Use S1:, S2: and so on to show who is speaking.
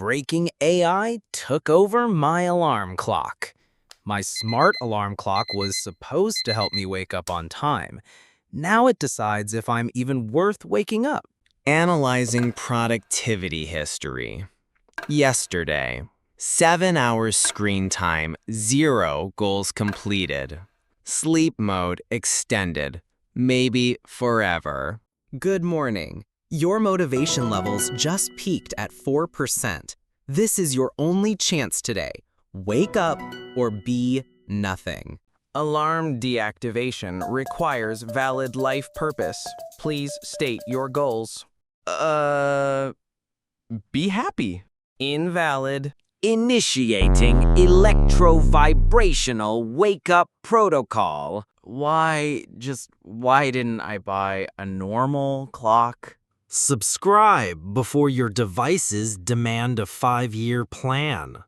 S1: groundbreaking AI took over my alarm clock. My smart alarm clock was supposed to help me wake up on time. Now it decides if I'm even worth waking up.
S2: Analyzing productivity history. Yesterday, 7 hours screen time, 0 goals completed. Sleep mode extended, maybe forever.
S3: Good morning. Your motivation levels just peaked at 4%. This is your only chance today. Wake up or be nothing.
S4: Alarm deactivation requires valid life purpose. Please state your goals.
S2: Be happy.
S4: Invalid.
S1: Initiating Electro vibrational wake-up protocol.
S4: Why didn't I buy a normal clock?
S5: Subscribe before your devices demand a 5-year plan.